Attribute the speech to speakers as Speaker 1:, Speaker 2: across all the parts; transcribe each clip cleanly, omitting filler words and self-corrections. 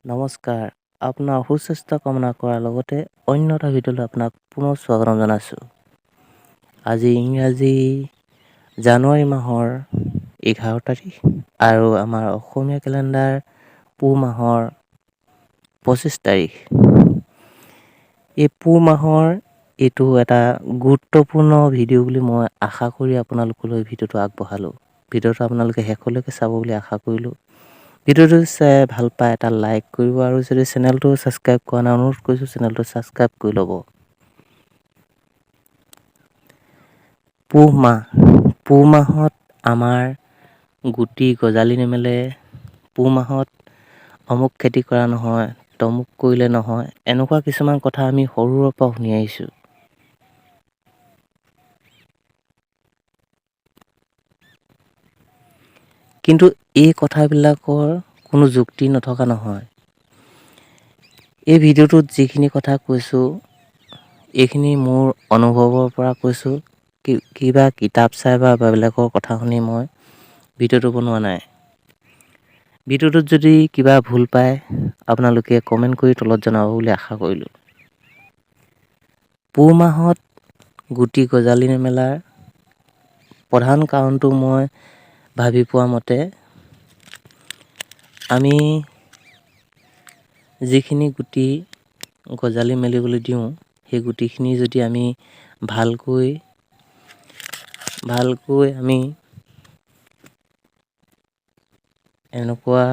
Speaker 1: নমস্কাৰ, আপোনাৰ সুস্বাস্থ্য কামনা কৰাৰ লগতে অন্য এটা ভিডিঅ'লৈ আপোনাক পুনৰ স্বাগতম জনাইছোঁ। আজি ইংৰাজী জানুৱাৰী মাহৰ 11 তাৰিখ আৰু আমাৰ অসমীয়া কেলেণ্ডাৰ পুহ মাহৰ 25 তাৰিখ। এই পুহ মাহৰ এইটো এটা গুৰুত্বপূৰ্ণ ভিডিঅ' বুলি মই আশা কৰি আপোনালোকলৈ ভিডিঅ'টো আগবঢ়ালোঁ। ভিডিঅ'টো আপোনালোকে শেষলৈকে চাব বুলি আশা কৰিলোঁ। ভিডিঅ'টো চাই ভাল পায় এটা লাইক কৰিব আৰু যদি চেনেলটো ছাবস্ক্ৰাইব কৰা নাই অনুৰোধ কৰিছোঁ চেনেলটো ছাবস্ক্ৰাইব কৰি ল'ব। পুহ মাহত আমাৰ গুটি গজালি নেমেলে। পুহ মাহত অমুক খেতি কৰা নহয়, তমুক কৰিলে নহয়, এনেকুৱা কিছুমান কথা আমি সৰুৰে পৰা শুনি আহিছোঁ। কিন্তু এই কথাবিলাকৰ কোনো যুক্তি নথকা নহয়। এই ভিডিঅ'টোত যিখিনি কথা কৈছোঁ এইখিনি মোৰ অনুভৱৰ পৰা কৈছোঁ, কিবা কিতাপ চাই বা বেলেগৰ কথা শুনি মই ভিডিঅ'টো বনোৱা নাই। ভিডিঅ'টোত যদি কিবা ভুল পায় আপোনালোকে কমেণ্ট কৰি তলত জনাব বুলি আশা কৰিলোঁ। পুহ মাহত গুটি গজালি নেমেলাৰ প্ৰধান কাৰণটো মই ভাবি পোৱা মতে আমি যিখিনি গুটি গজালি মেলিবলৈ দিওঁ সেই গুটিখিনি যদি আমি ভালকৈ আমি এনেকুৱা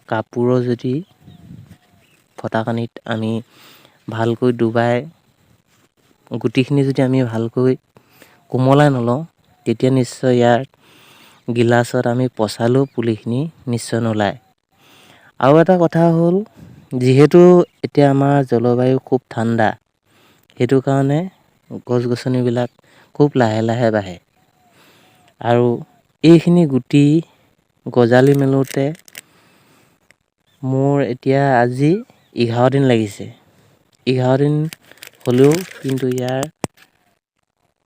Speaker 1: কাপোৰৰ যদি ফটাকানিত আমি ভালকৈ ডুবাই গুটিখিনি যদি আমি ভালকৈ কোমলাই নলওঁ তেতিয়া নিশ্চয় ইয়াৰ গিলাচত আমি পচালেও পুলিখিনি নিশ্চয় নোলায়। আৰু এটা কথা হ'ল, যিহেতু এতিয়া আমাৰ জলবায়ু খুব ঠাণ্ডা, সেইটো কাৰণে গছ গছনিবিলাক খুব লাহে লাহে বাঢ়ে আৰু এইখিনি গুটি গজালি মেলোঁতে মোৰ এতিয়া আজি 11 দিন লাগিছে। 11 দিন হ'লেও কিন্তু ইয়াৰ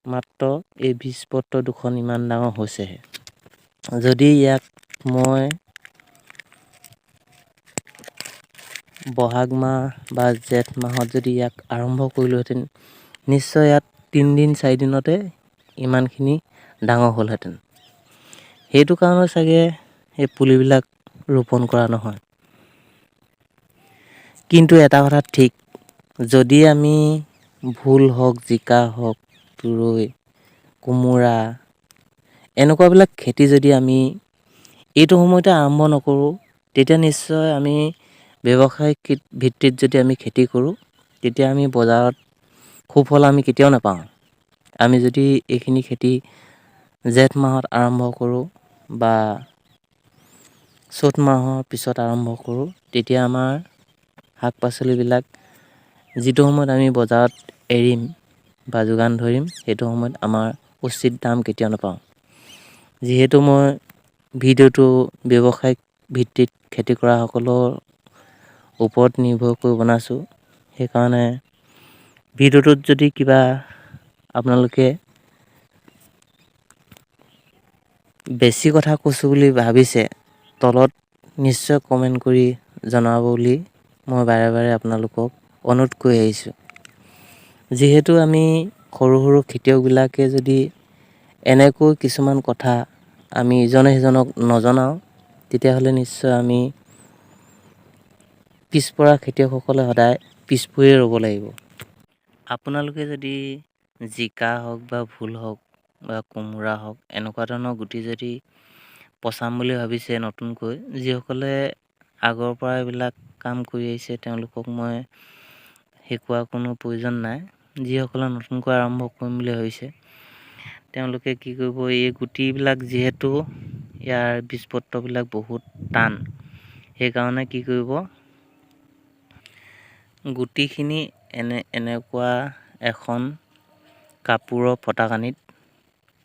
Speaker 1: মাত্ৰ এই বীজপত্ৰ দুখন ইমান ডাঙৰ হৈছেহে। যদি ইয়াক মই বহাগ মাহ বা জেঠ মাহত যদি ইয়াক আৰম্ভ কৰিলোহেঁতেন নিশ্চয় ইয়াত 3 দিন 4 দিনতে ইমানখিনি ডাঙৰ হ'লহেঁতেন। সেইটো কাৰণে চাগে এই পুলিবিলাক ৰোপণ কৰা নহয়। কিন্তু এটা কথা ঠিক, যদি আমি ভোল হওক, জিকা হওক, তুৰৈ, কোমোৰা এনেকুৱাবিলাক খেতি যদি আমি এইটো সময়তে আৰম্ভ নকৰোঁ তেতিয়া নিশ্চয় আমি ব্যৱসায়িক ভিত্তিত যদি আমি খেতি কৰোঁ তেতিয়া আমি বজাৰত সুফল আমি কেতিয়াও নাপাওঁ। আমি যদি এইখিনি খেতি জেঠ মাহত আৰম্ভ কৰোঁ বা চ'ত মাহৰ পিছত আৰম্ভ কৰোঁ তেতিয়া আমাৰ শাক পাচলিবিলাক যিটো সময়ত আমি বজাৰত এৰিম বা যোগান ধৰিম সেইটো সময়ত আমাৰ উচিত দাম কেতিয়াও নাপাওঁ। যিহেতু মই ভিডিঅ'টো ব্যৱসায়িক ভিত্তিত খেতি কৰাসকলৰ ওপৰত নিৰ্ভৰ কৰি বনাইছোঁ, সেইকাৰণে ভিডিঅ'টোত যদি কিবা আপোনালোকে বেছি কথা কৈছোঁ বুলি ভাবিছে তলত নিশ্চয় কমেণ্ট কৰি জনাব বুলি মই বাৰে বাৰে আপোনালোকক অনুৰোধ কৰি আহিছোঁ। যিহেতু আমি সৰু সৰু খেতিয়কবিলাকে যদি এনেকৈ কিছুমান কথা আমি ইজনে সিজনক নজনাওঁ তেতিয়াহ'লে নিশ্চয় আমি পিছপৰা খেতিয়কসকলে সদায় পিছপৰিয়ে ৰ'ব লাগিব। আপোনালোকে যদি জিকা হওক বা ভোল হওক বা কোমোৰা হওক এনেকুৱা ধৰণৰ গুটি যদি পচাম বুলি ভাবিছে নতুনকৈ, যিসকলে আগৰ পৰা এইবিলাক কাম কৰি আহিছে তেওঁলোকক মই শিকোৱাৰ কোনো প্ৰয়োজন নাই। যিসকলে নতুনকৈ আৰম্ভ কৰিম বুলি ভাবিছে তেওঁলোকে কি কৰিব, এই গুটিবিলাক যিহেতু ইয়াৰ বীজপত্ৰবিলাক বহুত টান, সেইকাৰণে কি কৰিব গুটিখিনি এনেকুৱা এখন কাপোৰৰ ফটাকানিত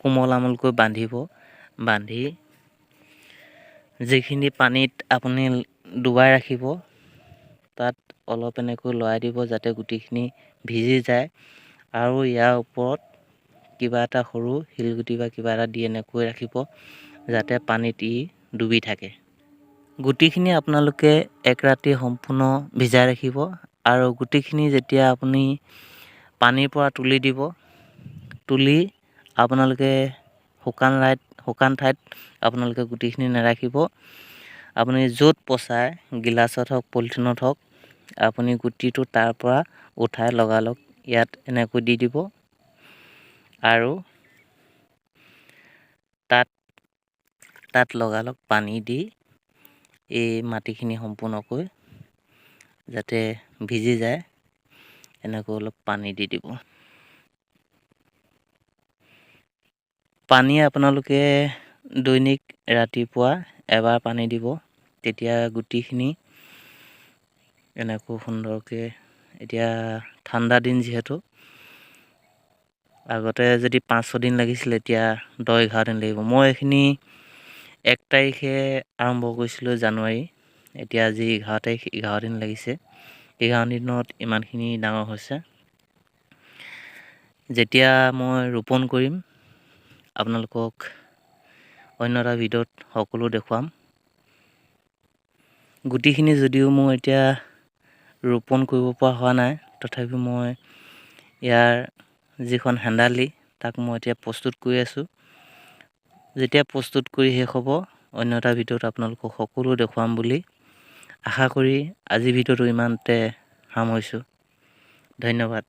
Speaker 1: কোমল আমলকৈ বান্ধি যিখিনি পানীত আপুনি ডুবাই ৰাখিব তাত অলপ এনেকৈ লৰাই দিব যাতে গুটিখিনি ভিজি যায় আৰু ইয়াৰ ওপৰত কিবা এটা সৰু শিলগুটি বা কিবা এটা দি এনেকৈ ৰাখিব যাতে পানীত ই ডুবি থাকে। গুটিখিনি আপোনালোকে এক ৰাতি সম্পূৰ্ণ ভিজাই ৰাখিব আৰু গুটিখিনি যেতিয়া আপুনি পানীৰ পৰা তুলি দিব, তুলি আপোনালোকে শুকান ঠাইত আপোনালোকে গুটিখিনি নাৰাখিব। আপুনি য'ত পচাই, গিলাচত হওক পলিথিনত হওক, আপুনি গুটিটো তাৰ পৰা উঠাই লগালগ ইয়াত এনেকৈ দি দিব আৰু তাত লগালগ পানী দি এই মাটিখিনি সম্পূৰ্ণকৈ যাতে ভিজি যায় এনেকৈ অলপ পানী দি দিব। পানী আপোনালোকে দৈনিক ৰাতিপুৱা এবাৰ পানী দিব, তেতিয়া গুটিখিনি এনেকৈ সুন্দৰকৈ, এতিয়া ঠাণ্ডা দিন যিহেতু, আগতে যদি 5-6 দিন লাগিছিলে, এতিয়া 10-11 দিন লাগিব। মই এইখিনি 1 তাৰিখে আৰম্ভ কৰিছিলোঁ জানুৱাৰী, এতিয়া আজি 11 তাৰিখ, 11 দিন লাগিছে। 11 দিনত ইমানখিনি ডাঙৰ হৈছে। যেতিয়া মই ৰোপণ কৰিম আপোনালোকক অন্য এটা ভিডিঅ'ত সকলো দেখুৱাম। গুটিখিনি যদিও মোৰ এতিয়া ৰোপণ কৰিব পৰা হোৱা নাই, তথাপিও মই ইয়াৰ যিখন হেণ্ডালি তাক মই এতিয়া প্ৰস্তুত কৰি আছোঁ। যেতিয়া প্ৰস্তুত কৰি শেষ হ'ব, অন্য এটা ভিডিঅ'ত আপোনালোকক সকলো দেখুৱাম বুলি আশা কৰি আজিৰ ভিডিঅ'টো ইমানতে সামৰিছোঁ। ধন্যবাদ।